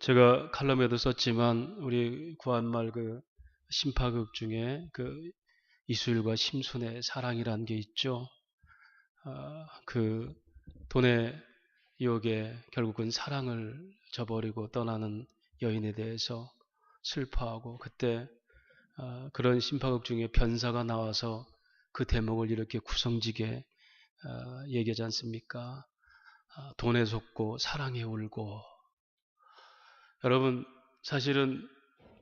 제가 칼럼에도 썼지만 우리 구한말 그 신파극 중에 그 이수일과 심순의 사랑이라는 게 있죠. 그 돈의 유혹에 결국은 사랑을 저버리고 떠나는 여인에 대해서 슬퍼하고 그때 그런 신파극 중에 변사가 나와서 그 대목을 이렇게 구성지게 얘기하지 않습니까? 돈에 속고 사랑에 울고. 여러분, 사실은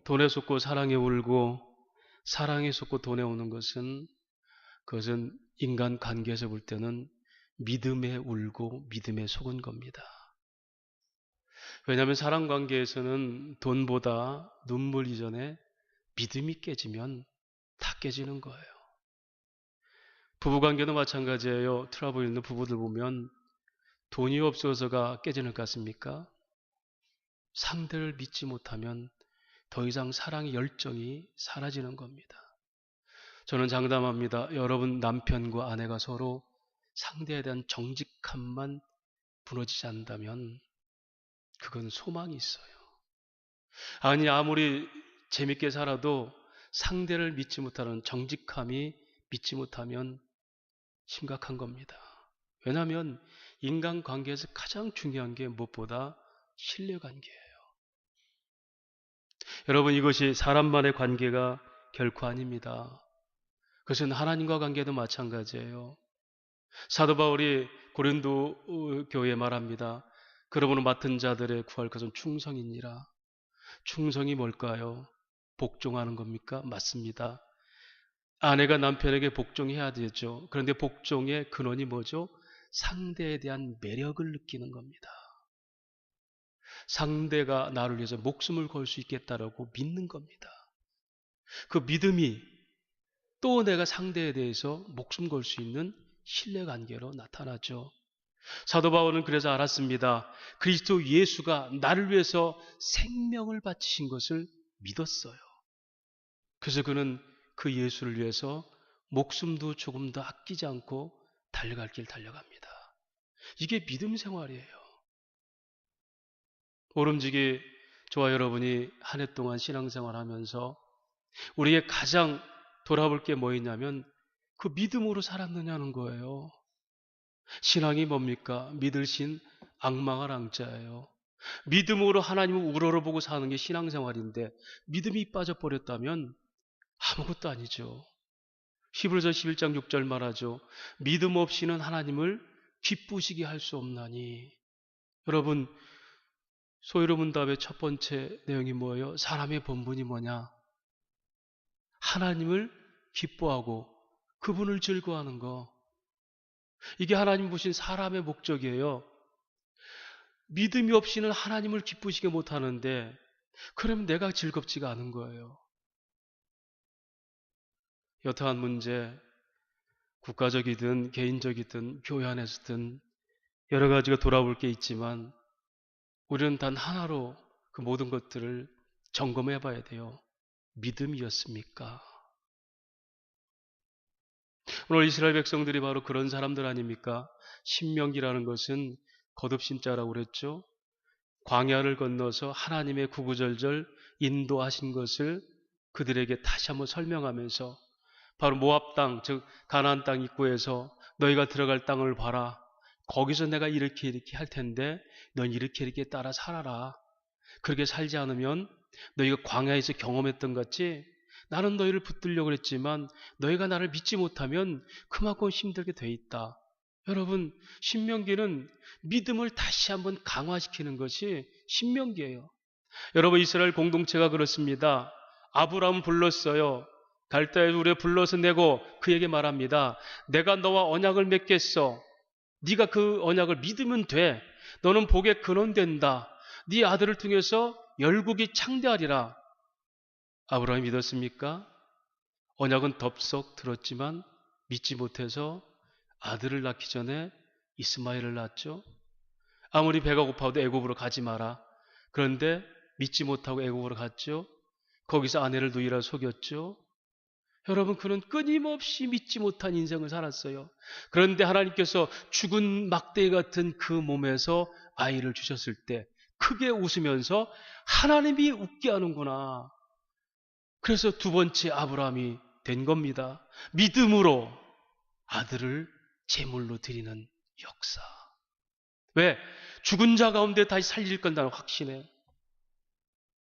돈에 속고 사랑에 울고 사랑에 속고 돈에 우는 것은 그것은 인간 관계에서 볼 때는 믿음에 울고 믿음에 속은 겁니다. 왜냐하면 사랑 관계에서는 돈보다 눈물 이전에 믿음이 깨지면 다 깨지는 거예요. 부부 관계도 마찬가지예요. 트러블 있는 부부들 보면 돈이 없어서가 깨지는 것 같습니까? 상대를 믿지 못하면 더 이상 사랑의 열정이 사라지는 겁니다. 저는 장담합니다. 여러분 남편과 아내가 서로 상대에 대한 정직함만 무너지지 않는다면 그건 소망이 있어요. 아니 아무리 재밌게 살아도 상대를 믿지 못하는 정직함이 믿지 못하면 심각한 겁니다. 왜냐하면 인간관계에서 가장 중요한 게 무엇보다 신뢰관계예요. 여러분 이것이 사람만의 관계가 결코 아닙니다. 그것은 하나님과 관계도 마찬가지예요. 사도 바울이 고린도 교회에 말합니다. 그러므로 맡은 자들의 구할 것은 충성이니라. 충성이 뭘까요? 복종하는 겁니까? 맞습니다. 아내가 남편에게 복종해야 되죠. 그런데 복종의 근원이 뭐죠? 상대에 대한 매력을 느끼는 겁니다. 상대가 나를 위해서 목숨을 걸 수 있겠다라고 믿는 겁니다. 그 믿음이 또 내가 상대에 대해서 목숨 걸 수 있는 신뢰관계로 나타나죠. 사도 바울은 그래서 알았습니다. 그리스도 예수가 나를 위해서 생명을 바치신 것을 믿었어요. 그래서 그는 그 예수를 위해서 목숨도 조금 더 아끼지 않고 달려갈 길 달려갑니다. 이게 믿음 생활이에요. 오름지기 저와 여러분이 한 해 동안 신앙생활 하면서 우리의 가장 돌아볼 게 뭐 있냐면 그 믿음으로 살았느냐는 거예요. 신앙이 뭡니까? 믿을 신 앙망할 앙자예요. 믿음으로 하나님을 우러러보고 사는 게 신앙생활인데 믿음이 빠져버렸다면 아무것도 아니죠. 히브리서 11장 6절 말하죠. 믿음 없이는 하나님을 기쁘시게 할 수 없나니. 여러분 소위로 문답의 첫 번째 내용이 뭐예요? 사람의 본분이 뭐냐? 하나님을 기뻐하고 그분을 즐거워하는 거. 이게 하나님 부신 사람의 목적이에요. 믿음이 없이는 하나님을 기쁘시게 못하는데 그러면 내가 즐겁지가 않은 거예요. 여타한 문제, 국가적이든 개인적이든 교회 안에서든 여러 가지가 돌아볼 게 있지만 우리는 단 하나로 그 모든 것들을 점검해 봐야 돼요. 믿음이었습니까? 오늘 이스라엘 백성들이 바로 그런 사람들 아닙니까? 신명기라는 것은 거듭신자라고 그랬죠. 광야를 건너서 하나님의 구구절절 인도하신 것을 그들에게 다시 한번 설명하면서 바로 모압 땅, 즉 가나안 땅 입구에서 너희가 들어갈 땅을 봐라. 거기서 내가 이렇게 할 텐데 넌 이렇게 따라 살아라. 그렇게 살지 않으면 너희가 광야에서 경험했던 것 같이 나는 너희를 붙들려고 그랬지만 너희가 나를 믿지 못하면 그만큼 힘들게 돼 있다. 여러분 신명기는 믿음을 다시 한번 강화시키는 것이 신명기예요. 여러분 이스라엘 공동체가 그렇습니다. 아브라함 불렀어요. 갈대아에 우리 불러서 내고 그에게 말합니다. 내가 너와 언약을 맺겠어. 네가 그 언약을 믿으면 돼. 너는 복의 근원 된다. 네 아들을 통해서 열국이 창대하리라. 아브라함이 믿었습니까? 언약은 덥석 들었지만 믿지 못해서 아들을 낳기 전에 이스마엘을 낳았죠. 아무리 배가 고파도 애굽으로 가지 마라. 그런데 믿지 못하고 애굽으로 갔죠. 거기서 아내를 누이라 속였죠. 여러분 그는 끊임없이 믿지 못한 인생을 살았어요. 그런데 하나님께서 죽은 막대기 같은 그 몸에서 아이를 주셨을 때 크게 웃으면서 하나님이 웃게 하는구나. 그래서 두 번째 아브라함이 된 겁니다. 믿음으로 아들을 제물로 드리는 역사. 왜? 죽은 자 가운데 다시 살릴 건다는 확신에.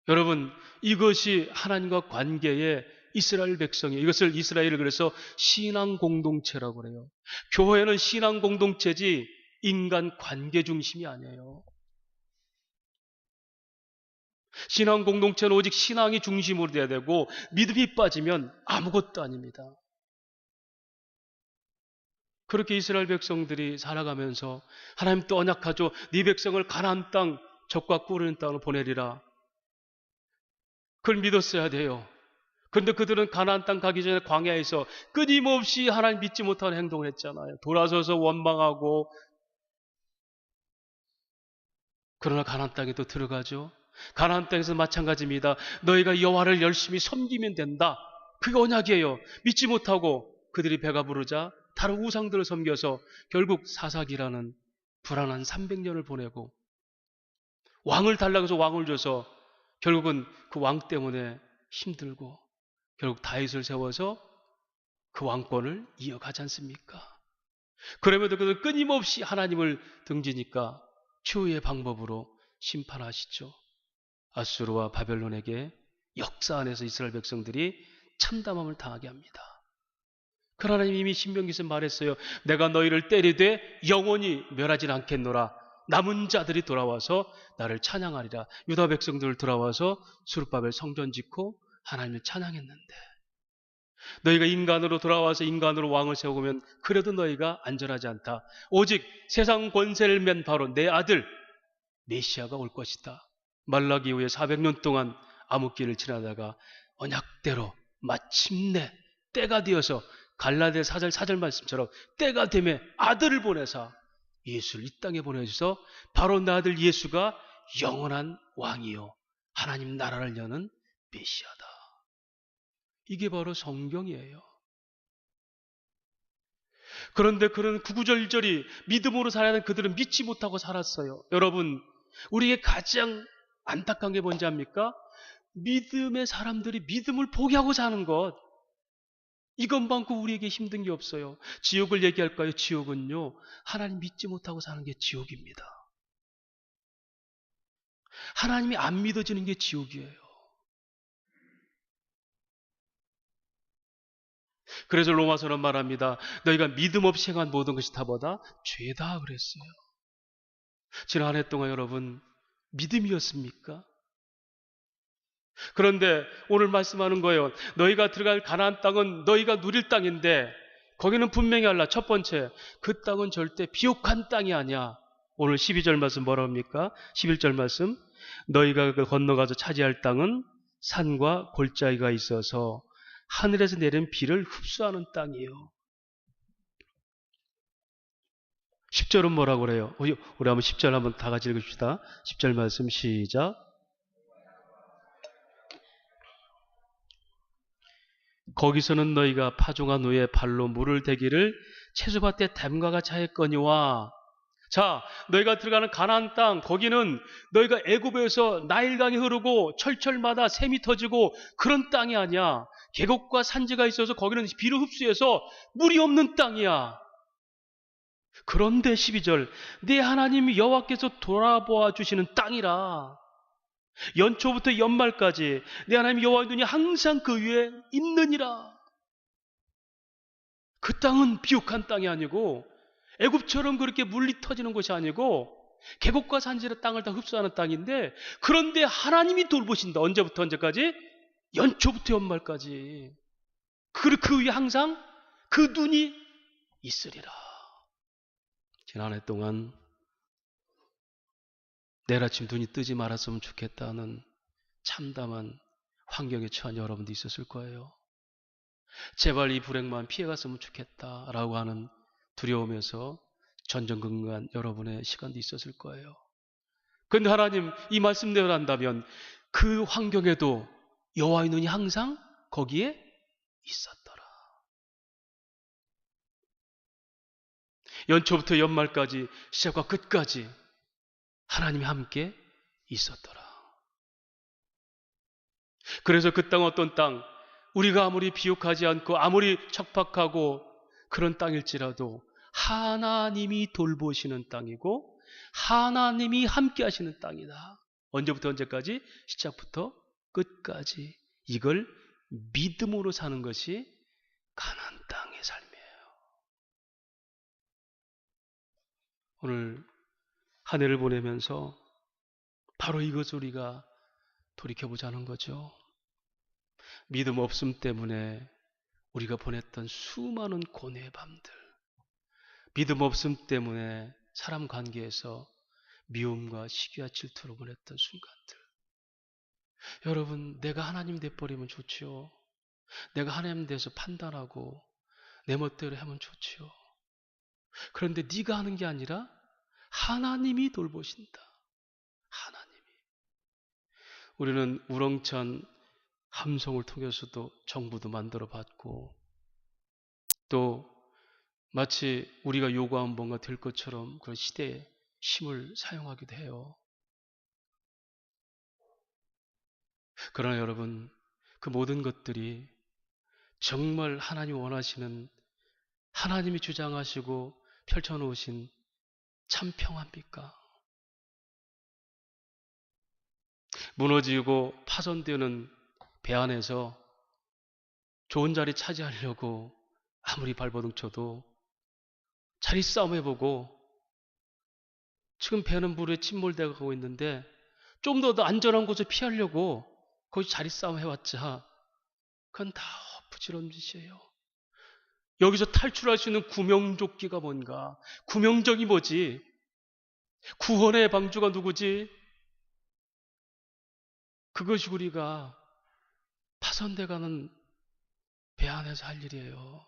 여러분, 이것이 하나님과 관계의 이스라엘 백성이, 이것을 이스라엘을 그래서 신앙 공동체라고 그래요. 교회는 신앙 공동체지 인간 관계 중심이 아니에요. 신앙 공동체는 오직 신앙이 중심으로 돼야 되고 믿음이 빠지면 아무것도 아닙니다. 그렇게 이스라엘 백성들이 살아가면서 하나님 또 언약하죠. 네 백성을 가나안 땅 젖과 꿀 땅으로 보내리라. 그걸 믿었어야 돼요. 그런데 그들은 가나안 땅 가기 전에 광야에서 끊임없이 하나님 믿지 못하는 행동을 했잖아요. 돌아서서 원망하고. 그러나 가나안 땅에 또 들어가죠. 가나안 땅에서 마찬가지입니다. 너희가 여호와를 열심히 섬기면 된다. 그게 언약이에요. 믿지 못하고 그들이 배가 부르자 다른 우상들을 섬겨서 결국 사사기라는 불안한 300년을 보내고 왕을 달라고 해서 왕을 줘서 결국은 그 왕 때문에 힘들고 결국 다윗을 세워서 그 왕권을 이어가지 않습니까? 그럼에도 그들 끊임없이 하나님을 등지니까 최후의 방법으로 심판하시죠. 아수르와 바벨론에게 역사 안에서 이스라엘 백성들이 참담함을 당하게 합니다. 그 하나님 이미 신명기에서 말했어요. 내가 너희를 때리되 영원히 멸하지 않겠노라. 남은 자들이 돌아와서 나를 찬양하리라. 유다 백성들 돌아와서 수르바벨 성전 짓고 하나님을 찬양했는데 너희가 인간으로 돌아와서 인간으로 왕을 세우면 그래도 너희가 안전하지 않다. 오직 세상 권세를 맨 바로 내 아들 메시아가 올 것이다. 말라기 이후에 400년 동안 암흑기를 지나다가 언약대로 마침내 때가 되어서 갈라디아 4절 말씀처럼 때가 되면 아들을 보내사 예수를 이 땅에 보내주셔서 바로 내 아들 예수가 영원한 왕이요 하나님 나라를 여는 메시아다. 이게 바로 성경이에요. 그런데 그런 구구절절히 믿음으로 살아야 하는 그들은 믿지 못하고 살았어요. 여러분, 우리에게 가장 안타까운 게 뭔지 압니까? 믿음의 사람들이 믿음을 포기하고 사는 것. 이것만큼 우리에게 힘든 게 없어요. 지옥을 얘기할까요? 지옥은요, 하나님 믿지 못하고 사는 게 지옥입니다. 하나님이 안 믿어지는 게 지옥이에요. 그래서 로마서는 말합니다. 너희가 믿음 없이 행한 모든 것이 다 뭐다? 죄다 그랬어요. 지난 한 해 동안 여러분 믿음이었습니까? 그런데 오늘 말씀하는 거예요. 너희가 들어갈 가나안 땅은 너희가 누릴 땅인데 거기는 분명히 알라. 첫 번째, 그 땅은 절대 비옥한 땅이 아니야. 오늘 12절 말씀 뭐라 합니까? 11절 말씀. 너희가 건너가서 차지할 땅은 산과 골짜기가 있어서 하늘에서 내린 비를 흡수하는 땅이에요. 10절은 뭐라고 그래요? 우리 한번 10절 한번 다 같이 읽읍시다. 10절 말씀 시작. 거기서는 너희가 파종한 후에 발로 물을 대기를 채소밭에 댐과 같이 하였거니와. 자, 너희가 들어가는 가나안 땅, 거기는 너희가 애굽에서 나일강이 흐르고 철철마다 샘이 터지고 그런 땅이 아니야. 계곡과 산지가 있어서 거기는 비를 흡수해서 물이 없는 땅이야. 그런데 12절, 네 하나님 여호와께서 돌아보아 주시는 땅이라. 연초부터 연말까지 내 하나님 여호와의 눈이 항상 그 위에 있느니라. 그 땅은 비옥한 땅이 아니고 애굽처럼 그렇게 물이 터지는 곳이 아니고 계곡과 산지의 땅을 다 흡수하는 땅인데, 그런데 하나님이 돌보신다. 언제부터 언제까지? 연초부터 연말까지. 그 위에 항상 그 눈이 있으리라. 지난 해 동안 내일 아침 눈이 뜨지 말았으면 좋겠다는 참담한 환경에 처한 여러분도 있었을 거예요. 제발 이 불행만 피해갔으면 좋겠다라고 하는 두려움에서 전전긍긍한 여러분의 시간도 있었을 거예요. 그런데 하나님 이 말씀대로 한다면 그 환경에도 여호와의 눈이 항상 거기에 있었더라. 연초부터 연말까지 시작과 끝까지 하나님이 함께 있었더라. 그래서 그 땅 어떤 땅, 우리가 아무리 비옥하지 않고 아무리 척박하고 그런 땅일지라도 하나님이 돌보시는 땅이고 하나님이 함께 하시는 땅이다. 언제부터 언제까지? 시작부터 끝까지. 이걸 믿음으로 사는 것이 가나안 땅의 삶이에요. 오늘 한 해를 보내면서 바로 이것을 우리가 돌이켜보자는 거죠. 믿음 없음 때문에 우리가 보냈던 수많은 고뇌의 밤들, 믿음 없음 때문에 사람 관계에서 미움과 시기와 질투로 보냈던 순간들. 여러분, 내가 하나님 돼버리면 좋지요. 내가 하나님 돼서 판단하고 내 멋대로 하면 좋지요. 그런데 네가 하는 게 아니라 하나님이 돌보신다. 하나님이. 우리는 우렁찬 함성을 통해서도 정부도 만들어 봤고 또 마치 우리가 요구한 뭔가 될 것처럼 그런 시대의 힘을 사용하기도 해요. 그러나 여러분, 그 모든 것들이 정말 하나님이 원하시는, 하나님이 주장하시고 펼쳐놓으신 참 평화입니까? 무너지고 파손되는 배 안에서 좋은 자리 차지하려고 아무리 발버둥 쳐도 자리 싸움 해보고 지금 배는 물에 침몰되어 가고 있는데 좀 더 안전한 곳을 피하려고 거기 자리 싸움 해왔자 그건 다 부질없는 짓이에요. 여기서 탈출할 수 있는 구명조끼가 뭔가? 구명정이 뭐지? 구원의 방주가 누구지? 그것이 우리가 파손돼가는 배 안에서 할 일이에요.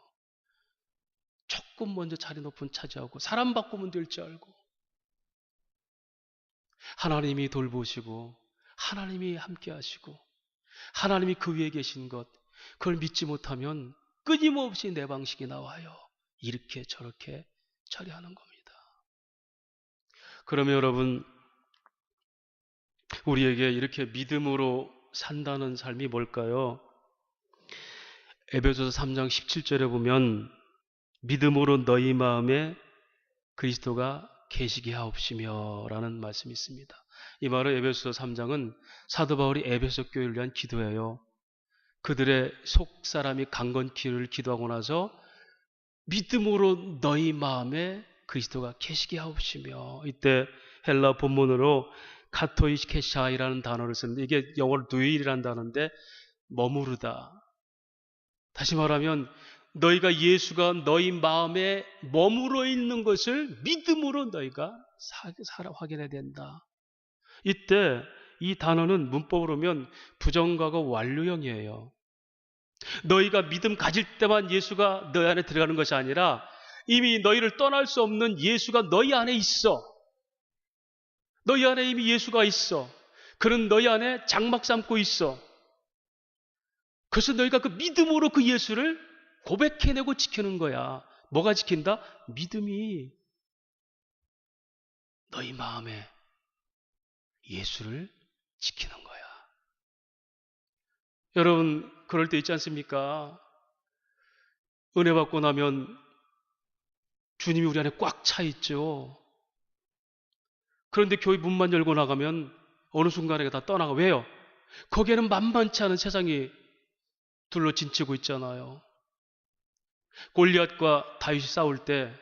조금 먼저 자리 높은 차지하고 사람 바꾸면 될 줄 알고 하나님이 돌보시고 하나님이 함께 하시고 하나님이 그 위에 계신 것 그걸 믿지 못하면 끊임없이 내 방식이 나와요. 이렇게 저렇게 처리하는 겁니다. 그러면 여러분 우리에게 이렇게 믿음으로 산다는 삶이 뭘까요? 에베소서 3장 17절에 보면 믿음으로 너희 마음에 그리스도가 계시게 하옵시며 라는 말씀이 있습니다. 이 말은 에베소서 3장은 사도 바울이 에베소 교회를 위한 기도예요. 그들의 속사람이 강건키를 기도하고 나서 믿음으로 너희 마음에 그리스도가 계시게 하옵시며 이때 헬라 본문으로 카토이케샤이라는 단어를 쓰는데 이게 영어로 dwell이라는 단어인데 머무르다. 다시 말하면 너희가 예수가 너희 마음에 머물러 있는 것을 믿음으로 너희가 확인해야 된다. 이때 이 단어는 문법으로 보면 부정과거 완료형이에요. 너희가 믿음 가질 때만 예수가 너희 안에 들어가는 것이 아니라 이미 너희를 떠날 수 없는 예수가 너희 안에 있어. 너희 안에 이미 예수가 있어. 그는 너희 안에 장막 삼고 있어. 그래서 너희가 그 믿음으로 그 예수를 고백해내고 지키는 거야. 뭐가 지킨다? 믿음이 너희 마음에 예수를 지키는 거야. 여러분 그럴 때 있지 않습니까? 은혜 받고 나면 주님이 우리 안에 꽉 차 있죠. 그런데 교회 문만 열고 나가면 어느 순간에 다 떠나가. 왜요? 거기에는 만만치 않은 세상이 둘러 진치고 있잖아요. 골리앗과 다윗이 싸울 때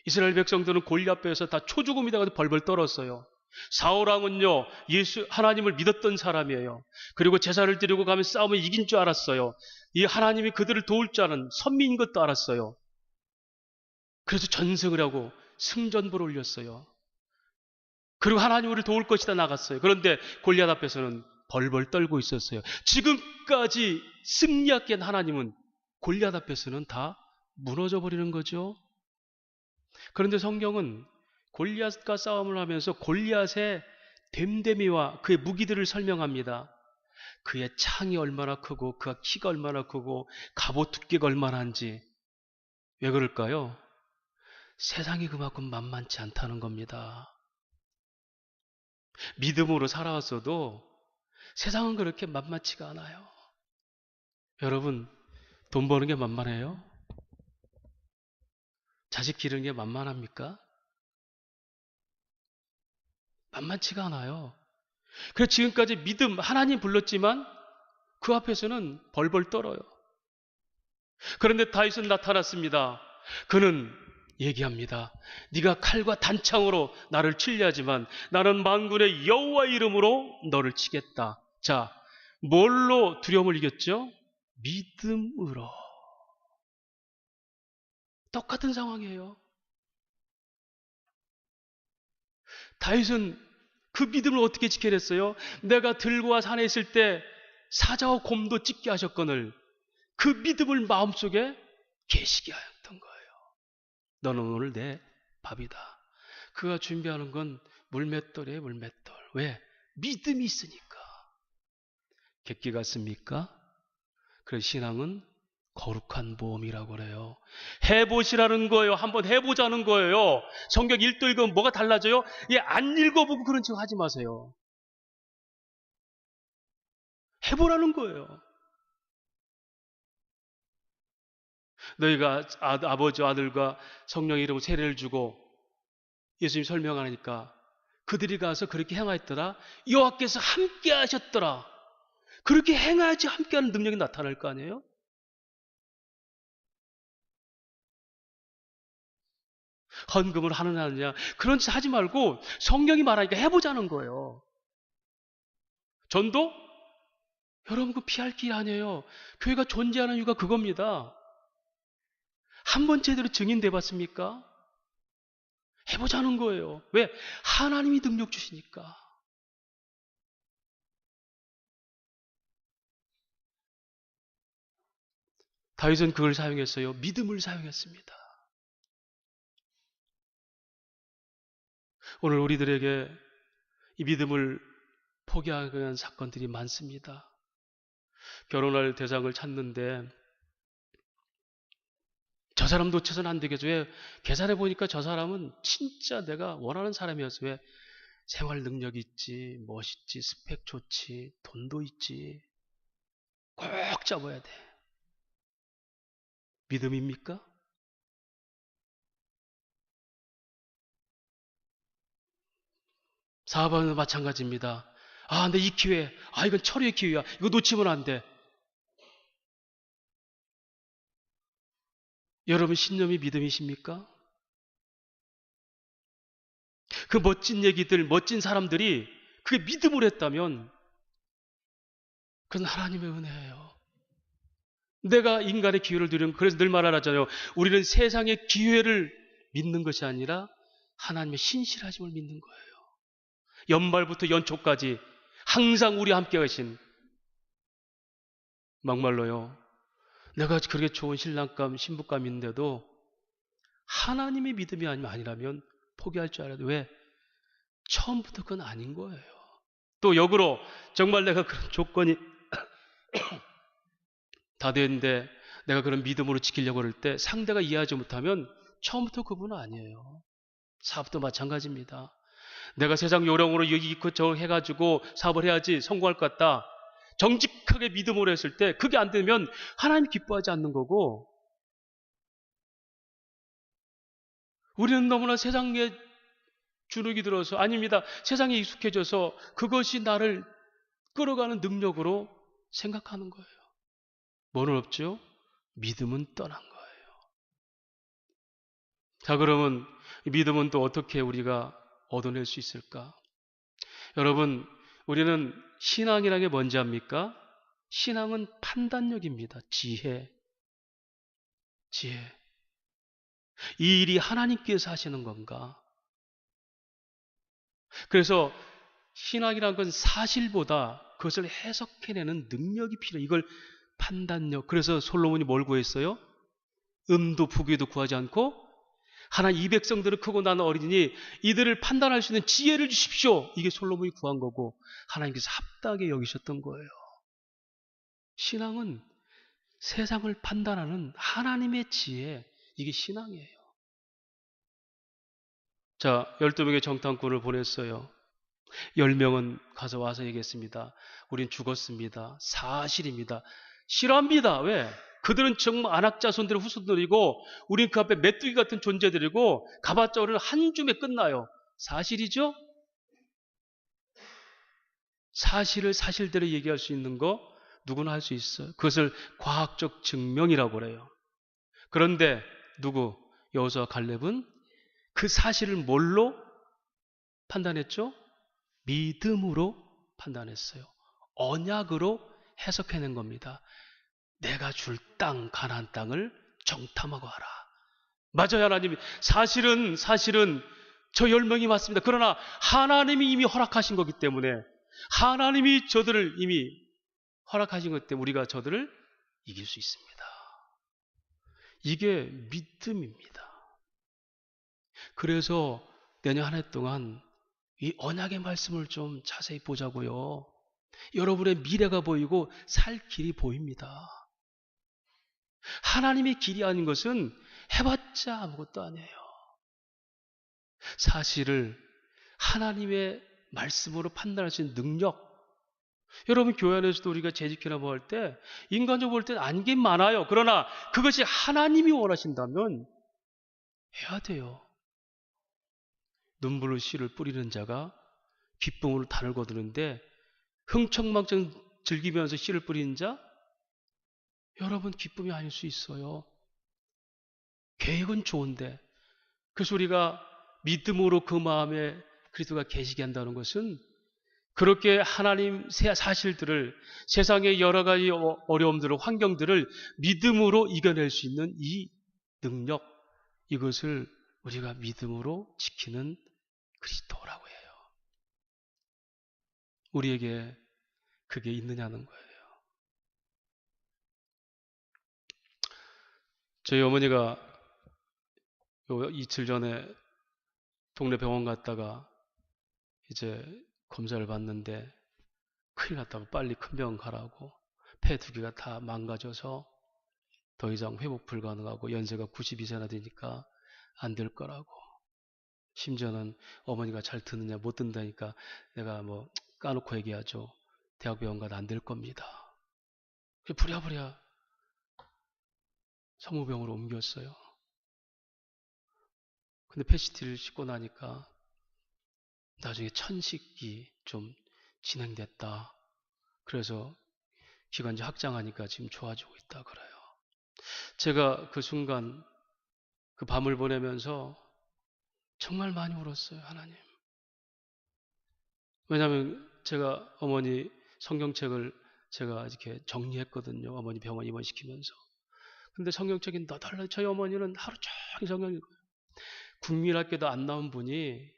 이스라엘 백성들은 골리앗 배에서 다 초죽음이 돼서 벌벌 떨었어요. 사울왕은요 예수 하나님을 믿었던 사람이에요. 그리고 제사를 드리고 가면 싸움을 이긴 줄 알았어요. 이 하나님이 그들을 도울 줄 아는 선민인 것도 알았어요. 그래서 전승을 하고 승전부를 올렸어요. 그리고 하나님 우리를 도울 것이다 나갔어요. 그런데 골리앗 앞에서는 벌벌 떨고 있었어요. 지금까지 승리하게 한 하나님은 골리앗 앞에서는 다 무너져 버리는 거죠. 그런데 성경은 골리앗과 싸움을 하면서 골리앗의 됨됨이와 그의 무기들을 설명합니다. 그의 창이 얼마나 크고 그가 키가 얼마나 크고 갑옷 두께가 얼마나 한지. 왜 그럴까요? 세상이 그만큼 만만치 않다는 겁니다. 믿음으로 살아왔어도 세상은 그렇게 만만치가 않아요. 여러분, 돈 버는 게 만만해요? 자식 기르는 게 만만합니까? 만만치가 않아요. 그래서 지금까지 믿음, 하나님 불렀지만 그 앞에서는 벌벌 떨어요. 그런데 다윗은 나타났습니다. 그는 얘기합니다. 네가 칼과 단창으로 나를 치려 하지만 나는 만군의 여호와의 이름으로 너를 치겠다. 자, 뭘로 두려움을 이겼죠? 믿음으로. 똑같은 상황이에요. 다윗은 그 믿음을 어떻게 지켜냈어요? 내가 들과 산에 있을 때 사자와 곰도 찢게 하셨거늘 그 믿음을 마음속에 계시게 하였던 거예요. 너는 오늘 내 밥이다. 그가 준비하는 건 물맷돌이에요, 물맷돌. 왜? 믿음이 있으니까. 객기 같습니까? 그래서 신앙은 거룩한 모험이라고 그래요. 해보시라는 거예요. 한번 해보자는 거예요. 성경 1도 읽으면 뭐가 달라져요? 예, 안 읽어보고 그런 척 하지 마세요. 해보라는 거예요. 너희가 아버지와 아들과 성령 이름으로 세례를 주고 예수님 설명하니까 그들이 가서 그렇게 행하였더라. 여호와께서 함께 하셨더라. 그렇게 행해야지 함께하는 능력이 나타날 거 아니에요? 헌금을 하느냐 그런 짓 하지 말고 성령이 말하니까 해보자는 거예요. 전도? 여러분 그 피할 길 아니에요. 교회가 존재하는 이유가 그겁니다. 한 번 제대로 증인돼 봤습니까? 해보자는 거예요. 왜? 하나님이 능력 주시니까. 다윗은 그걸 사용했어요. 믿음을 사용했습니다. 오늘 우리들에게 이 믿음을 포기하게 한 사건들이 많습니다. 결혼할 대상을 찾는데 저 사람 놓쳐서는 안 되겠죠. 왜? 계산해 보니까 저 사람은 진짜 내가 원하는 사람이었어. 왜? 생활 능력이 있지, 멋있지, 스펙 좋지, 돈도 있지. 꼭 잡아야 돼. 믿음입니까? 사업하는 마찬가지입니다. 아, 근데 이 기회, 이건 철의 기회야. 이거 놓치면 안 돼. 여러분 신념이 믿음이십니까? 그 멋진 얘기들, 멋진 사람들이 그게 믿음으로 했다면 그건 하나님의 은혜예요. 내가 인간의 기회를 드리는, 그래서 늘 말하잖아요. 우리는 세상의 기회를 믿는 것이 아니라 하나님의 신실하심을 믿는 거예요. 연말부터 연초까지 항상 우리 함께 하신, 막말로요. 내가 그렇게 좋은 신랑감, 신부감인데도 하나님의 믿음이 아니라면 포기할 줄 알아도 왜? 처음부터 그건 아닌 거예요. 또 역으로 정말 내가 그런 조건이 다 됐는데 내가 그런 믿음으로 지키려고 그럴 때 상대가 이해하지 못하면 처음부터 그분은 아니에요. 사업도 마찬가지입니다. 내가 세상 요령으로 여기 있고 저 해가지고 사업을 해야지 성공할 것 같다. 정직하게 믿음으로 했을 때 그게 안 되면 하나님 기뻐하지 않는 거고, 우리는 너무나 세상에 주눅이 들어서, 아닙니다, 세상에 익숙해져서 그것이 나를 끌어가는 능력으로 생각하는 거예요. 뭐는 없죠? 믿음은 떠난 거예요. 자, 그러면 믿음은 또 어떻게 우리가 얻어낼 수 있을까? 여러분, 우리는 신앙이라는 게 뭔지 압니까? 신앙은 판단력입니다. 지혜. 이 일이 하나님께서 하시는 건가? 그래서 신앙이란 건 사실보다 그것을 해석해내는 능력이 필요해요. 이걸 판단력. 그래서 솔로몬이 뭘 구했어요? 음도 부귀도 구하지 않고 하나님 이 백성들은 크고 나는 어린이니 이들을 판단할 수 있는 지혜를 주십시오. 이게 솔로몬이 구한 거고 하나님께서 합당하게 여기셨던 거예요. 신앙은 세상을 판단하는 하나님의 지혜, 이게 신앙이에요. 자, 12명의 정탐꾼을 보냈어요. 10명은 가서 와서 얘기했습니다. 우린 죽었습니다. 사실입니다. 싫어합니다. 왜? 그들은 정말 안학자손들의 후손들이고 우린 그 앞에 메뚜기 같은 존재들이고 가봤자 우리는 한 줌에 끝나요. 사실이죠? 사실을 사실대로 얘기할 수 있는 거 누구나 할 수 있어요. 그것을 과학적 증명이라고 그래요. 그런데 누구? 여호수아와 갈렙은 그 사실을 뭘로 판단했죠? 믿음으로 판단했어요. 언약으로 해석해낸 겁니다. 내가 줄 땅, 가나안 땅을 정탐하고 하라. 맞아요, 하나님이. 사실은 저 10명이 맞습니다. 그러나 하나님이 이미 허락하신 거기 때문에 하나님이 저들을 이미 허락하신 것 때문에 우리가 저들을 이길 수 있습니다. 이게 믿음입니다. 그래서 내년 한 해 동안 이 언약의 말씀을 좀 자세히 보자고요. 여러분의 미래가 보이고 살 길이 보입니다. 하나님의 길이 아닌 것은 해봤자 아무것도 아니에요. 사실을 하나님의 말씀으로 판단할 수 있는 능력. 여러분 교회 안에서도 우리가 재직회나 뭐 할 때 인간적으로 볼 때는 안긴 많아요. 그러나 그것이 하나님이 원하신다면 해야 돼요. 눈물로 씨를 뿌리는 자가 기쁨으로 단을 거두는데 흥청망청 즐기면서 씨를 뿌리는 자 여러분 기쁨이 아닐 수 있어요. 계획은 좋은데 그래서 우리가 믿음으로 그 마음에 그리스도가 계시게 한다는 것은 그렇게 하나님 사실들을 세상의 여러 가지 어려움들을 환경들을 믿음으로 이겨낼 수 있는 이 능력 이것을 우리가 믿음으로 지키는 그리스도라고 해요. 우리에게 그게 있느냐는 거예요. 저희 어머니가 이틀 전에 동네 병원 갔다가 이제 검사를 받는데 큰일 났다고 빨리 큰 병원 가라고 폐 2개가 다 망가져서 더 이상 회복 불가능하고 연세가 92세나 되니까 안 될 거라고 심지어는 어머니가 잘 듣느냐 못 듣는다니까 내가 뭐 까놓고 얘기하죠. 대학병원 가도 안 될 겁니다. 부랴부랴 성모병으로 옮겼어요. 근데 PETCT를 싣고 나니까 나중에 천식이 좀 진행됐다. 그래서 기관지 확장하니까 지금 좋아지고 있다 그래요. 제가 그 순간 그 밤을 보내면서 정말 많이 울었어요. 하나님. 왜냐하면 제가 어머니 성경책을 제가 이렇게 정리했거든요. 어머니 병원 입원시키면서. 근데 성경책이 너덜너덜 저희 어머니는 하루 종일 성경 읽어요. 국민학교도 안 나온 분이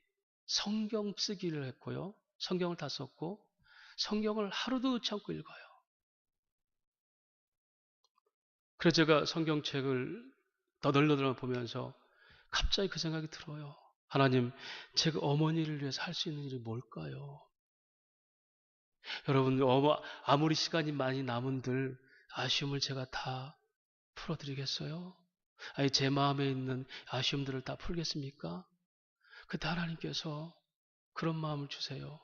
성경 쓰기를 했고요. 성경을 다 썼고 성경을 하루도 놓지 않고 읽어요. 그래서 제가 성경책을 너덜너덜 보면서 갑자기 그 생각이 들어요. 하나님, 제가 어머니를 위해서 할 수 있는 일이 뭘까요? 여러분, 아무리 시간이 많이 남은들 아쉬움을 제가 다 풀어드리겠어요? 아니, 제 마음에 있는 아쉬움들을 다 풀겠습니까? 그때 하나님께서 그런 마음을 주세요.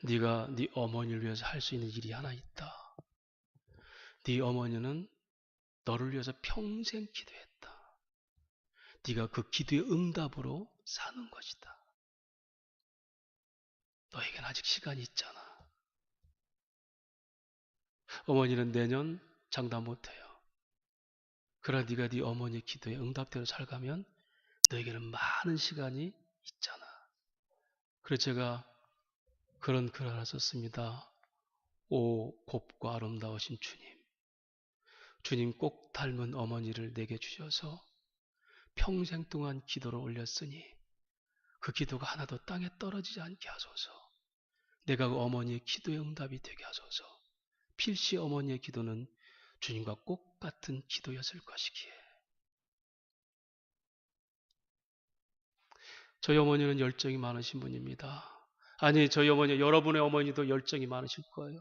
네가 네 어머니를 위해서 할 수 있는 일이 하나 있다. 네 어머니는 너를 위해서 평생 기도했다. 네가 그 기도의 응답으로 사는 것이다. 너에겐 아직 시간이 있잖아. 어머니는 내년 장담 못해요. 그러나 네가 네 어머니의 기도의 응답대로 살가면 너에게는 많은 시간이 있잖아. 그래서 제가 그런 글 하나 썼습니다. 오 곱고 아름다우신 주님. 주님 꼭 닮은 어머니를 내게 주셔서 평생 동안 기도를 올렸으니 그 기도가 하나도 땅에 떨어지지 않게 하소서. 내가 그 어머니의 기도의 응답이 되게 하소서. 필시 어머니의 기도는 주님과 꼭 같은 기도였을 것이기에. 저희 어머니는 열정이 많으신 분입니다. 아니 저희 어머니 여러분의 어머니도 열정이 많으실 거예요.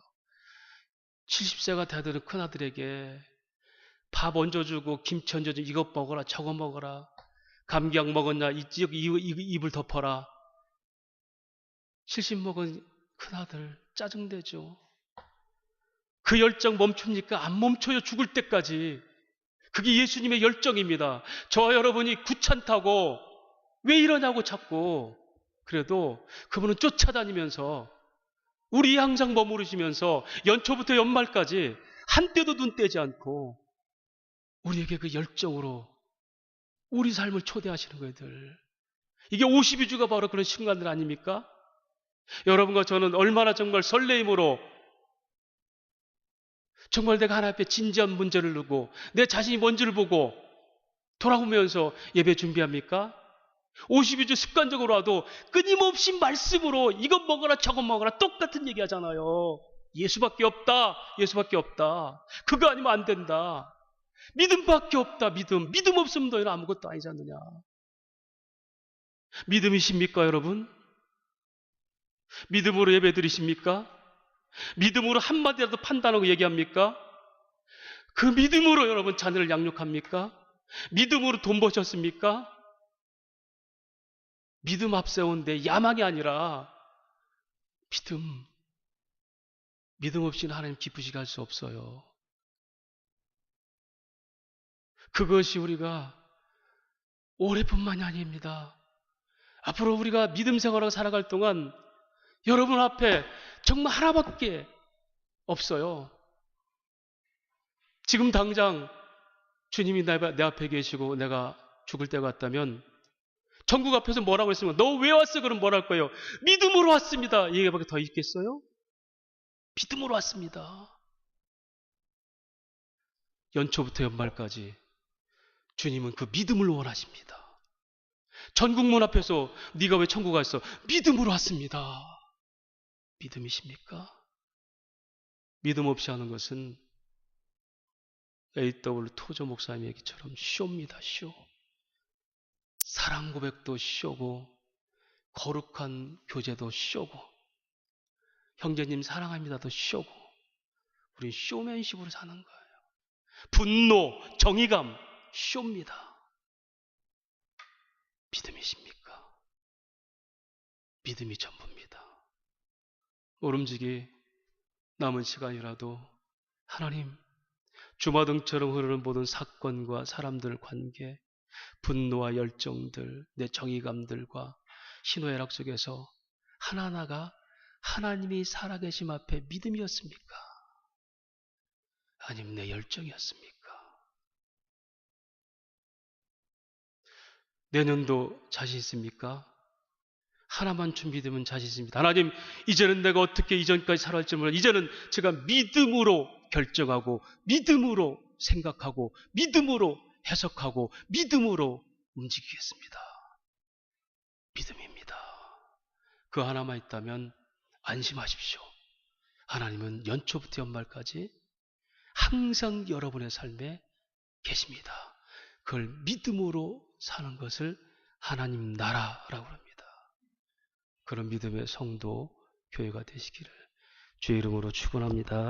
70세가 되는 큰아들에게 밥 얹어주고 김치 얹어주고 이것 먹어라 저거 먹어라 감기약 먹었냐 입을 덮어라 70 먹은 큰아들 짜증내죠. 그 열정 멈춥니까? 안 멈춰요. 죽을 때까지. 그게 예수님의 열정입니다. 저와 여러분이 귀찮다고 왜 이러냐고 자꾸 그래도 그분은 쫓아다니면서 우리 항상 머무르시면서 연초부터 연말까지 한때도 눈 떼지 않고 우리에게 그 열정으로 우리 삶을 초대하시는 거예요. 늘. 이게 52주가 바로 그런 순간들 아닙니까? 여러분과 저는 얼마나 정말 설레임으로 정말 내가 하나님 앞에 진지한 문제를 두고 내 자신이 뭔지를 보고 돌아보면서 예배 준비합니까? 52주 습관적으로 와도 끊임없이 말씀으로 이것 먹어라 저것 먹어라 똑같은 얘기 하잖아요. 예수밖에 없다. 예수밖에 없다. 그거 아니면 안 된다. 믿음밖에 없다. 믿음. 믿음 없으면 너희는 아무것도 아니지 않느냐. 믿음이십니까 여러분? 믿음으로 예배 드리십니까? 믿음으로 한마디라도 판단하고 얘기합니까? 그 믿음으로 여러분 자녀를 양육합니까? 믿음으로 돈 버셨습니까? 믿음 앞세운데 야망이 아니라 믿음 없이는 하나님 기쁘시게 할 수 없어요. 그것이 우리가 올해뿐만이 아닙니다. 앞으로 우리가 믿음 생활하고 살아갈 동안 여러분 앞에 정말 하나밖에 없어요. 지금 당장 주님이 내 앞에 계시고 내가 죽을 때가 왔다면 천국 앞에서 뭐라고 했으면 너 왜 왔어? 그럼 뭐랄 거예요? 믿음으로 왔습니다. 이 얘기밖에 더 있겠어요? 믿음으로 왔습니다. 연초부터 연말까지 주님은 그 믿음을 원하십니다. 전국문 앞에서 네가 왜 천국 갔어? 믿음으로 왔습니다. 믿음이십니까? 믿음 없이 하는 것은 A.W. 토저 목사님 얘기처럼 쇼입니다. 쇼. 사랑 고백도 쇼고 거룩한 교제도 쇼고 형제님 사랑합니다도 쇼고 우린 쇼맨십으로 사는 거예요. 분노, 정의감 쇼입니다. 믿음이십니까? 믿음이 전부입니다. 모름지기 남은 시간이라도 하나님 주마등처럼 흐르는 모든 사건과 사람들 관계 분노와 열정들 내 정의감들과 희노애락 속에서 하나하나가 하나님이 살아계심 앞에 믿음이었습니까? 아니면 내 열정이었습니까? 내년도 자신 있습니까? 하나만 좀 믿으면 자신 있습니다. 하나님, 이제는 내가 어떻게 이전까지 살아갈지 몰라. 이제는 제가 믿음으로 결정하고, 믿음으로 생각하고, 믿음으로 해석하고, 믿음으로 움직이겠습니다. 믿음입니다. 그 하나만 있다면 안심하십시오. 하나님은 연초부터 연말까지 항상 여러분의 삶에 계십니다. 그걸 믿음으로 사는 것을 하나님 나라라고 합니다. 그런 믿음의 성도 교회가 되시기를 주의 이름으로 축원합니다.